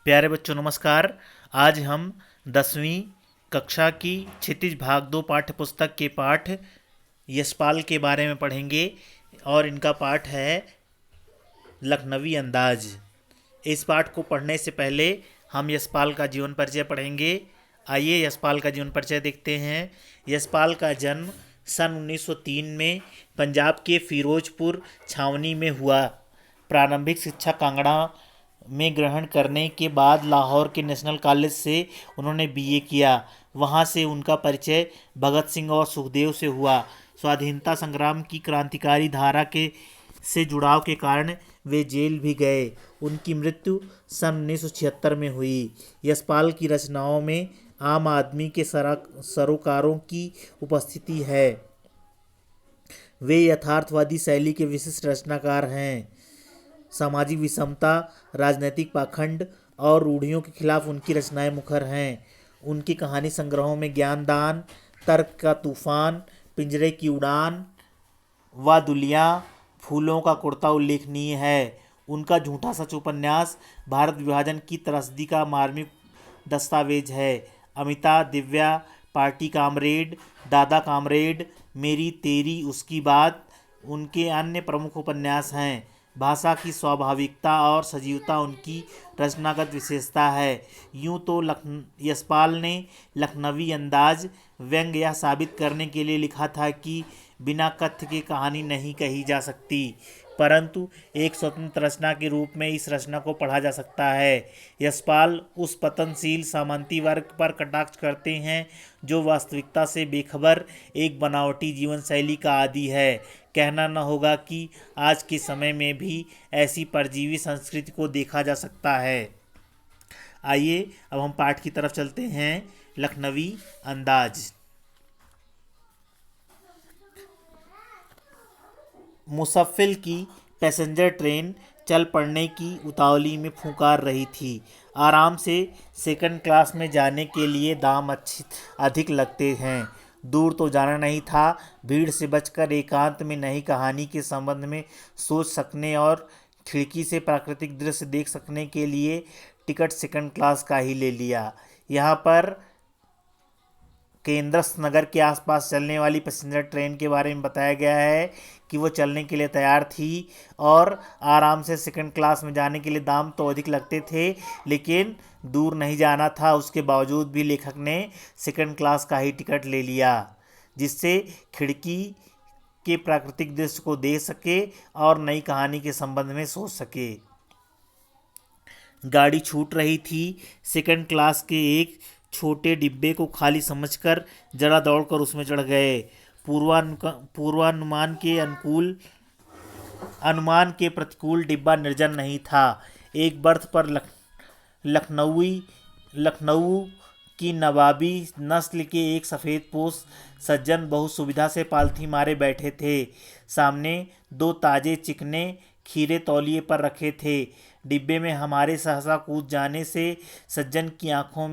प्यारे बच्चों नमस्कार। आज हम 10वीं कक्षा की क्षितिज भाग 2 पाठ्य पुस्तक के पाठ यशपाल के बारे में पढ़ेंगे और इनका पाठ है लखनवी अंदाज। इस पाठ को पढ़ने से पहले हम यशपाल का जीवन परिचय पढ़ेंगे। आइए यशपाल का जीवन परिचय देखते हैं। यशपाल का जन्म सन 1903 में पंजाब के फिरोजपुर छावनी में हुआ। प्रारंभिक शिक्षा कांगड़ा में ग्रहण करने के बाद लाहौर के नेशनल कॉलेज से उन्होंने बीए किया। वहां से उनका परिचय भगत सिंह और सुखदेव से हुआ। स्वाधीनता संग्राम की क्रांतिकारी धारा के से जुड़ाव के कारण वे जेल भी गए। उनकी मृत्यु सन 1976 में हुई। यशपाल की रचनाओं में आम आदमी के सरोकारों की उपस्थिति है। वे यथार्थवादी शैली के विशिष्ट रचनाकार हैं। सामाजिक विषमता, राजनैतिक पाखंड और रूढ़ियों के खिलाफ उनकी रचनाएं मुखर हैं। उनकी कहानी संग्रहों में ज्ञानदान, तर्क का तूफान, पिंजरे की उड़ान व दुलिया, फूलों का कुर्ता उल्लेखनीय है। उनका झूठा सच उपन्यास भारत विभाजन की त्रसदी का मार्मिक दस्तावेज है। अमिता, दिव्या, पार्टी कामरेड, दादा कामरेड, मेरी तेरी उसकी बात उनके अन्य प्रमुख उपन्यास हैं। भाषा की स्वाभाविकता और सजीवता उनकी रचनागत विशेषता है। यूं तो यशपाल ने लखनवी अंदाज व्यंग्य यह साबित करने के लिए लिखा था कि बिना कथ्य के कहानी नहीं कही जा सकती, परंतु एक स्वतंत्र रचना के रूप में इस रचना को पढ़ा जा सकता है। यशपाल उस पतनशील सामंती वर्ग पर कटाक्ष करते हैं जो वास्तविकता से बेखबर एक बनावटी जीवन शैली का आदी है। कहना न होगा कि आज के समय में भी ऐसी परजीवी संस्कृति को देखा जा सकता है। आइए अब हम पाठ की तरफ चलते हैं। लखनवी अंदाज। मुसफ़िल की पैसेंजर ट्रेन चल पड़ने की उतावली में फुंकार रही थी। आराम से सेकंड क्लास में जाने के लिए दाम अधिक लगते हैं। दूर तो जाना नहीं था। भीड़ से बचकर एकांत में नई कहानी के संबंध में सोच सकने और खिड़की से प्राकृतिक दृश्य देख सकने के लिए टिकट सेकंड क्लास का ही ले लिया। यहाँ पर केंद्रस्थ नगर के आसपास चलने वाली पैसेंजर ट्रेन के बारे में बताया गया है कि वो चलने के लिए तैयार थी और आराम से सेकंड क्लास में जाने के लिए दाम तो अधिक लगते थे, लेकिन दूर नहीं जाना था। उसके बावजूद भी लेखक ने सेकंड क्लास का ही टिकट ले लिया, जिससे खिड़की के प्राकृतिक दृश्य को देख सके और नई कहानी के संबंध में सोच सके। गाड़ी छूट रही थी। सेकंड क्लास के एक छोटे डिब्बे को खाली समझकर जरा दौड़कर उसमें चढ़ गए। अनुमान के प्रतिकूल डिब्बा निर्जन नहीं था। एक बर्थ पर लखनऊ की नवाबी नस्ल के एक सफ़ेदपोश सज्जन बहुत सुविधा से पालथी मारे बैठे थे। सामने दो ताजे चिकने खीरे तौलिए पर रखे थे। डिब्बे में हमारे सहसा कूद जाने से सज्जन की आंखों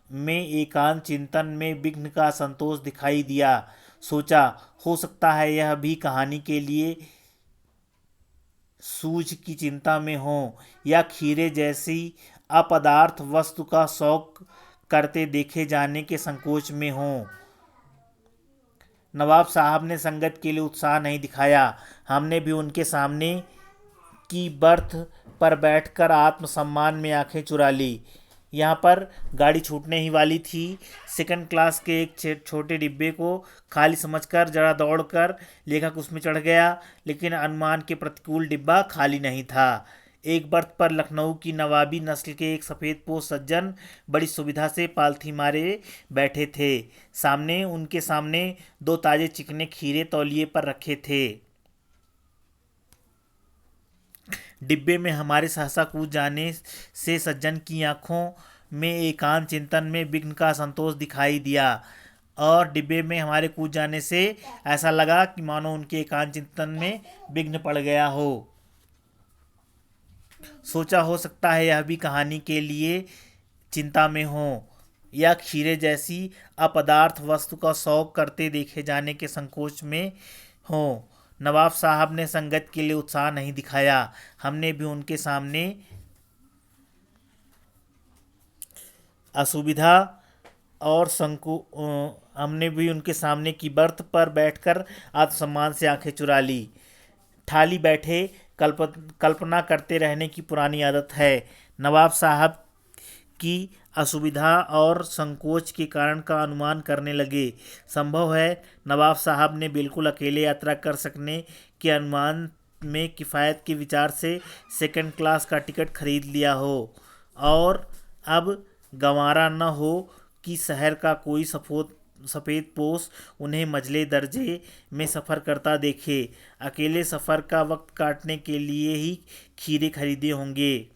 में एकांत चिंतन में विघ्न का संतोष दिखाई दिया। सोचा, हो सकता है यह भी कहानी के लिए सूझ की चिंता में हो या खीरे जैसी अपदार्थ वस्तु का शौक करते देखे जाने के संकोच में हो। नवाब साहब ने संगत के लिए उत्साह नहीं दिखाया। हमने भी उनके सामने की बर्थ पर बैठकर आत्मसम्मान में आंखें चुरा ली। यहाँ पर गाड़ी छूटने ही वाली थी। सेकंड क्लास के एक छोटे डिब्बे को खाली समझकर जरा दौड़कर लेखक उसमें चढ़ गया, लेकिन अनुमान के प्रतिकूल डिब्बा खाली नहीं था। एक बर्थ पर लखनऊ की नवाबी नस्ल के एक सफ़ेदपोश सज्जन बड़ी सुविधा से पालथी मारे बैठे थे। उनके सामने दो ताजे चिकने खीरे तौलिए पर रखे थे। डिब्बे में हमारे सहसा कूद जाने से सज्जन की आंखों में एकांत चिंतन में विघ्न का संतोष दिखाई दिया और डिब्बे में हमारे कूद जाने से ऐसा लगा कि मानो उनके एकांत चिंतन में विघ्न पड़ गया हो। सोचा, हो सकता है यह भी कहानी के लिए चिंता में हो या खीरे जैसी अपदार्थ वस्तु का शौक करते देखे जाने के संकोच में हो। नवाब साहब ने संगत के लिए उत्साह नहीं दिखाया। हमने भी उनके सामने असुविधा और हमने भी उनके सामने की बर्थ पर बैठकर आत्मसम्मान से आंखें चुरा ली। ठाली बैठे कल्पना करते रहने की पुरानी आदत है। नवाब साहब की असुविधा और संकोच के कारण का अनुमान करने लगे। संभव है नवाब साहब ने बिल्कुल अकेले यात्रा कर सकने के अनुमान में किफ़ायत के विचार से सेकंड क्लास का टिकट खरीद लिया हो और अब गंवारा न हो कि शहर का कोई सफ़ेद पोश उन्हें मंझले दर्जे में सफ़र करता देखे। अकेले सफ़र का वक्त काटने के लिए ही खीरे खरीदे होंगे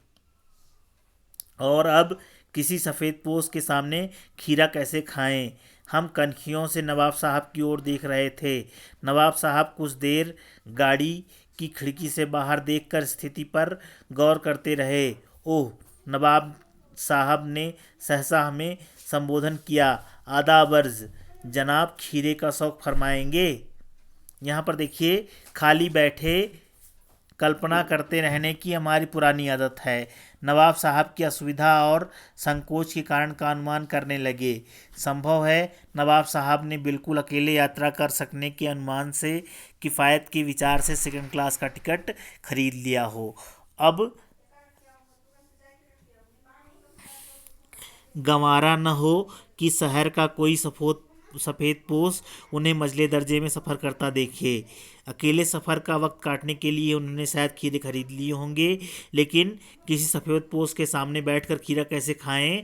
और अब किसी सफ़ेद पोश के सामने खीरा कैसे खाएं। हम कनखियों से नवाब साहब की ओर देख रहे थे। नवाब साहब कुछ देर गाड़ी की खिड़की से बाहर देखकर स्थिति पर गौर करते रहे। ओह, नवाब साहब ने सहसा हमें संबोधन किया। आदाब अर्ज़, जनाब खीरे का शौक़ फरमाएंगे। यहाँ पर देखिए, खाली बैठे कल्पना करते रहने की हमारी पुरानी आदत है। नवाब साहब की असुविधा और संकोच के कारण का अनुमान करने लगे। संभव है नवाब साहब ने बिल्कुल अकेले यात्रा कर सकने के अनुमान से किफ़ायत के विचार से सेकंड क्लास का टिकट खरीद लिया हो। अब गंवारा न हो कि शहर का कोई सफ़ेद पोश उन्हें मंझले दर्जे में सफ़र करता देखे। अकेले सफ़र का वक्त काटने के लिए उन्होंने शायद खीरे खरीद लिए होंगे, लेकिन किसी सफ़ेद पोश के सामने बैठकर खीरा कैसे खाएं।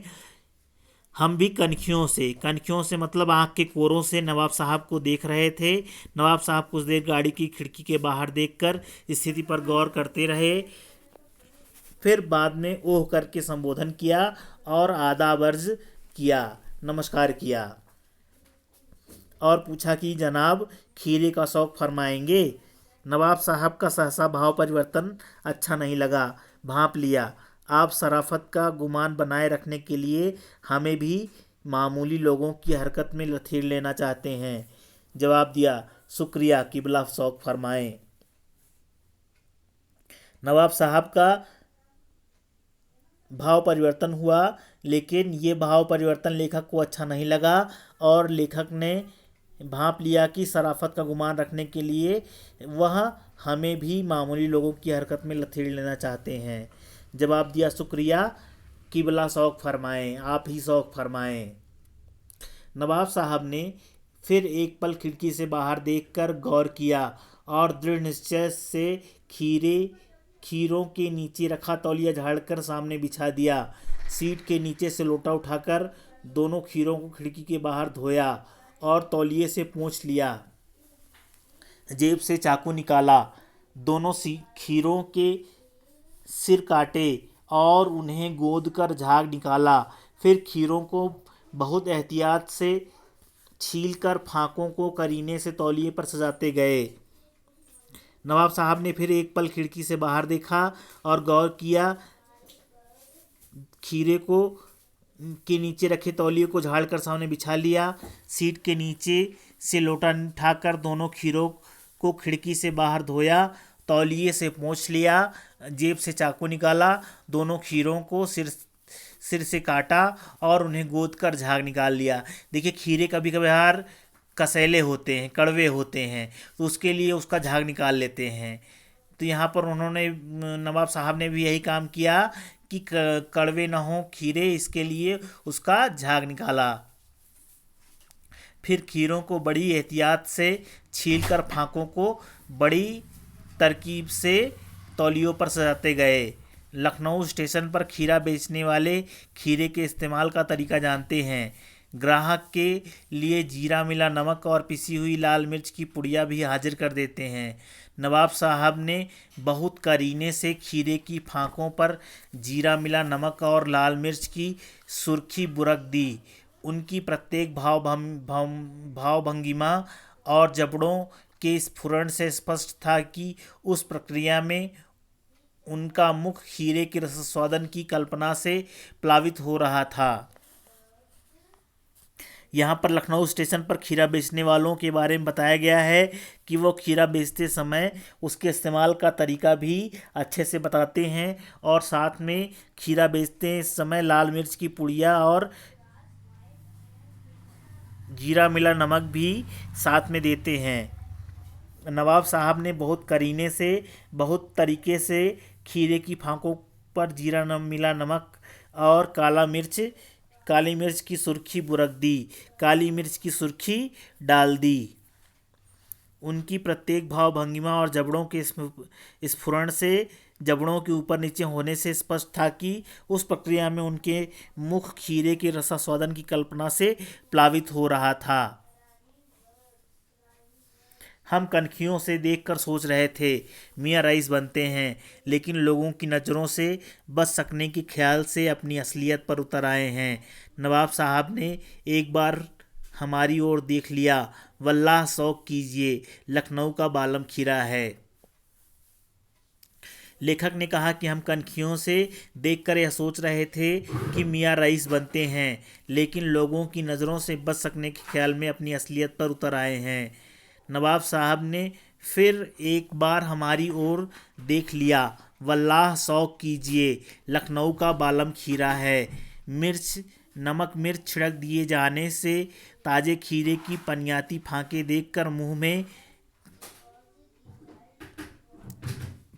हम भी कनखियों से मतलब आँख के कोरों से नवाब साहब को देख रहे थे। नवाब साहब कुछ देर गाड़ी की खिड़की के बाहर देखकर स्थिति पर गौर करते रहे। फिर बाद में ओह करके संबोधन किया और आदाब अर्ज़ किया, नमस्कार किया और पूछा कि जनाब खीरे का शौक़ फरमाएंगे। नवाब साहब का सहसा भाव परिवर्तन अच्छा नहीं लगा। भांप लिया, आप शराफत का गुमान बनाए रखने के लिए हमें भी मामूली लोगों की हरकत में लथेड़ लेना चाहते हैं। जवाब दिया, शुक्रिया, किबला शौक़ फरमाएं। नवाब साहब का भाव परिवर्तन हुआ, लेकिन ये भाव परिवर्तन लेखक को अच्छा नहीं लगा और लेखक ने भांप लिया कि शराफत का गुमान रखने के लिए वह हमें भी मामूली लोगों की हरकत में लथेड़ लेना चाहते हैं। जवाब दिया, शुक्रिया, किबला शौक़ फरमाएं, आप ही शौक़ फरमाएं। नवाब साहब ने फिर एक पल खिड़की से बाहर देखकर गौर किया और दृढ़ निश्चय से खीरों के नीचे रखा तौलिया झाड़कर सामने बिछा दिया। सीट के नीचे से लोटा उठाकर दोनों खीरों को खिड़की के बाहर धोया और तौलिए से पोंछ लिया। जेब से चाकू निकाला, दोनों खीरों के सिर काटे और उन्हें गोद कर झाग निकाला। फिर खीरों को बहुत एहतियात से छीलकर फांकों को करीने से तौलिए पर सजाते गए। नवाब साहब ने फिर एक पल खिड़की से बाहर देखा और गौर किया। खीरे को के नीचे रखे तौलिए को झाड़कर सामने बिछा लिया। सीट के नीचे से लोटा उठाकर दोनों खीरों को खिड़की से बाहर धोया, तौलिए से पोंछ लिया। जेब से चाकू निकाला, दोनों खीरों को सिर से काटा और उन्हें गोद कर झाग निकाल लिया। देखिए, खीरे कभी कभार कसैले होते हैं, कड़वे होते हैं, तो उसके लिए उसका झाग निकाल लेते हैं। तो यहाँ पर नवाब साहब ने भी यही काम किया कि कड़वे न हो खीरे, इसके लिए उसका झाग निकाला। फिर खीरों को बड़ी एहतियात से छीलकर फांकों को बड़ी तरकीब से तौलियों पर सजाते गए। लखनऊ स्टेशन पर खीरा बेचने वाले खीरे के इस्तेमाल का तरीका जानते हैं। ग्राहक के लिए जीरा मिला नमक और पिसी हुई लाल मिर्च की पुड़िया भी हाजिर कर देते हैं। नवाब साहब ने बहुत करीने से खीरे की फांकों पर जीरा मिला नमक और लाल मिर्च की सुर्खी बुरक दी। उनकी प्रत्येक भाव भंगिमा और जबड़ों के स्फुरण से स्पष्ट था कि उस प्रक्रिया में उनका मुख खीरे के रसास्वादन की कल्पना से प्लावित हो रहा था। यहाँ पर लखनऊ स्टेशन पर खीरा बेचने वालों के बारे में बताया गया है कि वो खीरा बेचते समय उसके इस्तेमाल का तरीका भी अच्छे से बताते हैं और साथ में खीरा बेचते समय लाल मिर्च की पुड़िया और जीरा मिला नमक भी साथ में देते हैं। नवाब साहब ने बहुत करीने से, बहुत तरीके से खीरे की फांकों पर जीरा मिला नमक और काली मिर्च की सुर्खी बुरक दी, काली मिर्च की सुर्खी डाल दी। उनकी प्रत्येक भाव भंगिमा और जबड़ों के स्फुरण से, जबड़ों के ऊपर नीचे होने से स्पष्ट था कि उस प्रक्रिया में उनके मुख खीरे के रसास्वादन की कल्पना से प्लावित हो रहा था। हम कनखियों से देखकर सोच रहे थे मियाँ रईस बनते हैं, लेकिन लोगों की नज़रों से बच सकने के ख्याल से अपनी असलियत पर उतर आए हैं। नवाब साहब ने एक बार हमारी ओर देख लिया। वल्लाह शौक कीजिए, लखनऊ का बालम खीरा है। लेखक ने कहा कि हम कनखियों से देखकर यह सोच रहे थे कि मियाँ रईस बनते हैं, लेकिन लोगों की नज़रों से बच सकने के ख्याल में अपनी असलियत पर उतर आए हैं। नवाब साहब ने फिर एक बार हमारी ओर देख लिया। वल्लाह शौक कीजिए, लखनऊ का बालम खीरा है। नमक मिर्च छिड़क दिए जाने से ताजे खीरे की पनियाती फांके देखकर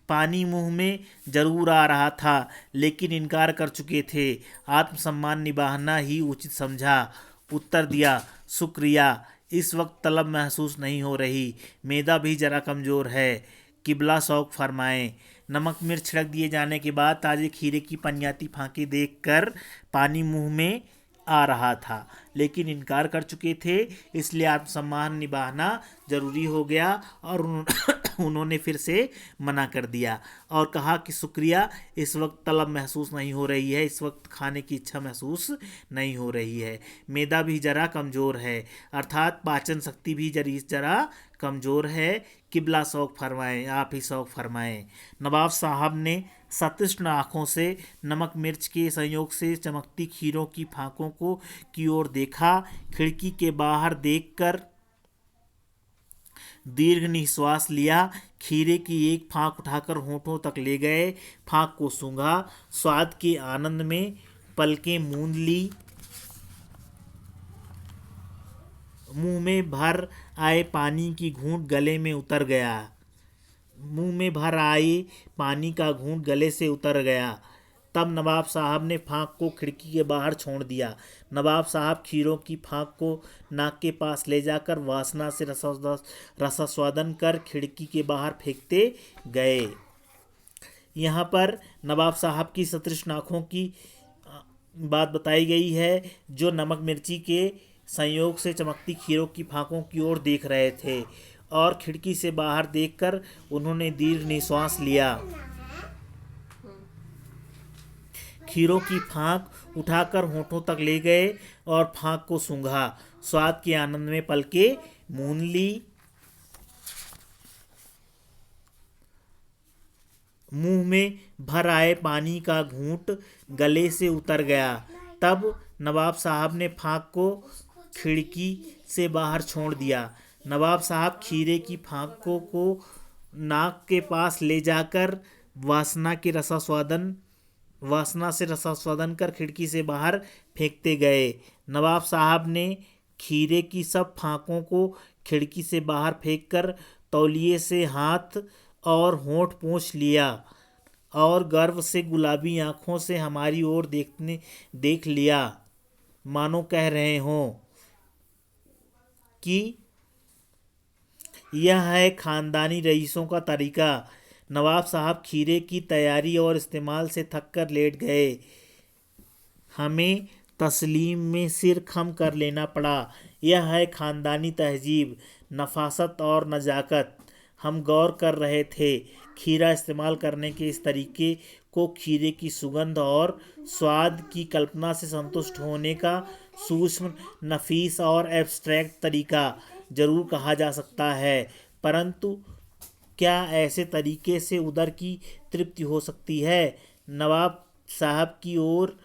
पानी मुंह में जरूर आ रहा था, लेकिन इनकार कर चुके थे। आत्मसम्मान निभाना ही उचित समझा। उत्तर दिया, शुक्रिया, इस वक्त तलब महसूस नहीं हो रही, मैदा भी जरा कमज़ोर है, किबला शौक फरमाएं। नमक मिर्च छिड़क दिए जाने के बाद ताजे खीरे की पनियाती फांके देखकर पानी मुंह में आ रहा था, लेकिन इनकार कर चुके थे, इसलिए आत्मसम्मान निभाना जरूरी हो गया और उन्होंने फिर से मना कर दिया और कहा कि शुक्रिया, इस वक्त तलब महसूस नहीं हो रही है, इस वक्त खाने की इच्छा महसूस नहीं हो रही है, मैदा भी जरा कमज़ोर है, अर्थात पाचन शक्ति भी जरा कमज़ोर है, किबला शौक फरमाएं, आप ही शौक फरमाएं। नवाब साहब ने सतृष्ण आँखों से नमक मिर्च के संयोग से चमकती खीरों की फांकों की ओर देखा। खिड़की के बाहर देखकर दीर्घ निश्वास लिया। खीरे की एक फांक उठाकर होठों तक ले गए, फांक को सूंघा, स्वाद के आनंद में पलकें मूंद ली। मुंह में भर आए पानी की घूंट गले में उतर गया। मुंह में भर आए पानी का घूंट गले से उतर गया। तब नवाब साहब ने फांक को खिड़की के बाहर छोड़ दिया। नवाब साहब खीरों की फांक को नाक के पास ले जाकर वासना से रसास्वादन कर खिड़की के बाहर फेंकते गए। यहाँ पर नवाब साहब की सतृष्ण आँखों की बात बताई गई है, जो नमक मिर्ची के संयोग से चमकती खीरों की फांकों की ओर देख रहे थे और खिड़की से बाहर देखकर उन्होंने दीर्घ निश्वास लिया। खीरों की फांक उठाकर होठों तक ले गए और फांक को सूंघा, स्वाद के आनंद में पलकें मूंद ली। मुंह में भर आए पानी का घूंट गले से उतर गया। तब नवाब साहब ने फांक को खिड़की से बाहर छोड़ दिया। नवाब साहब खीरे की फांकों को नाक के पास ले जाकर वासना से रसास्वादन कर खिड़की से बाहर फेंकते गए। नवाब साहब ने खीरे की सब फांकों को खिड़की से बाहर फेंककर तौलिए से हाथ और होंठ पोंछ लिया और गर्व से गुलाबी आंखों से हमारी ओर देख लिया, मानो कह रहे हों कि यह है खानदानी रईसों का तरीका। नवाब साहब खीरे की तैयारी और इस्तेमाल से थककर लेट गए। हमें तस्लीम में सिर खम कर लेना पड़ा। यह है खानदानी तहजीब, नफासत और नज़ाकत। हम गौर कर रहे थे खीरा इस्तेमाल करने के इस तरीके को खीरे की सुगंध और स्वाद की कल्पना से संतुष्ट होने का सूक्ष्म, नफीस और एब्स्ट्रैक्ट तरीका जरूर कहा जा सकता है, परंतु क्या ऐसे तरीके से उदर की तृप्ति हो सकती है? नवाब साहब की ओर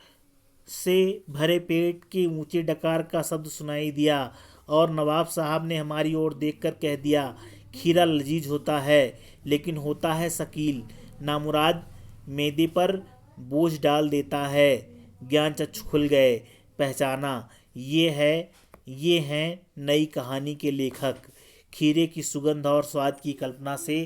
से भरे पेट के ऊंचे डकार का शब्द सुनाई दिया और नवाब साहब ने हमारी ओर देखकर कह दिया, खीरा लजीज होता है लेकिन होता है शकील, नामुराद मैदे पर बोझ डाल देता है। ज्ञान चक्षु खुल गए। पहचाना, ये हैं नई कहानी के लेखक। खीरे की सुगंध और स्वाद की कल्पना से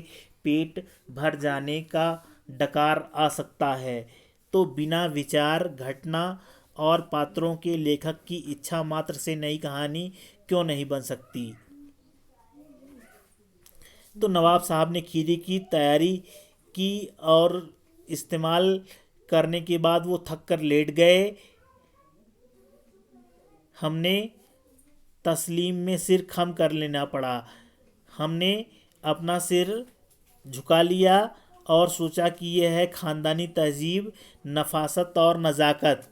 पेट भर जाने का डकार आ सकता है, तो बिना विचार, घटना और पात्रों के लेखक की इच्छा मात्र से नई कहानी क्यों नहीं बन सकती। तो नवाब साहब ने खीरे की तैयारी की और इस्तेमाल करने के बाद वो थक कर लेट गए। हमने तस्लीम में सिर खम कर लेना पड़ा। हमने अपना सिर झुका लिया और सोचा कि यह है ख़ानदानी तहजीब, नफासत और नज़ाकत।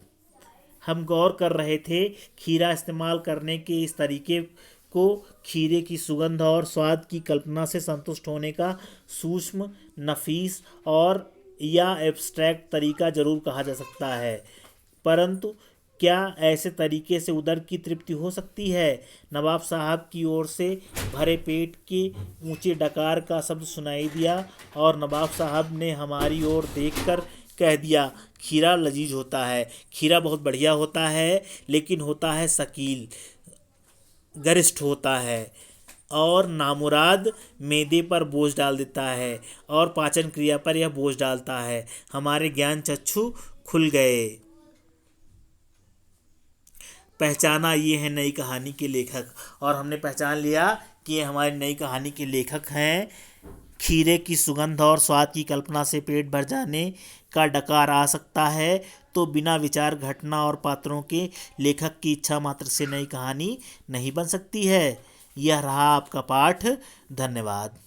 हम गौर कर रहे थे खीरा इस्तेमाल करने के इस तरीके को खीरे की सुगंध और स्वाद की कल्पना से संतुष्ट होने का सूक्ष्म, नफीस और या एब्स्ट्रैक्ट तरीका जरूर कहा जा सकता है, परंतु क्या ऐसे तरीके से उदर की तृप्ति हो सकती है। नवाब साहब की ओर से भरे पेट के ऊंचे डकार का शब्द सुनाई दिया और नवाब साहब ने हमारी ओर देखकर कह दिया, खीरा लजीज होता है, खीरा बहुत बढ़िया होता है लेकिन होता है शकील, गरिष्ठ होता है और नामुराद मैदे पर बोझ डाल देता है और पाचन क्रिया पर यह बोझ डालता है। हमारे ज्ञान चक्षु खुल गए। पहचाना, ये है नई कहानी के लेखक। और हमने पहचान लिया कि ये हमारी नई कहानी के लेखक हैं। खीरे की सुगंध और स्वाद की कल्पना से पेट भर जाने का डकार आ सकता है, तो बिना विचार, घटना और पात्रों के लेखक की इच्छा मात्र से नई कहानी नहीं बन सकती है। यह रहा आपका पाठ। धन्यवाद।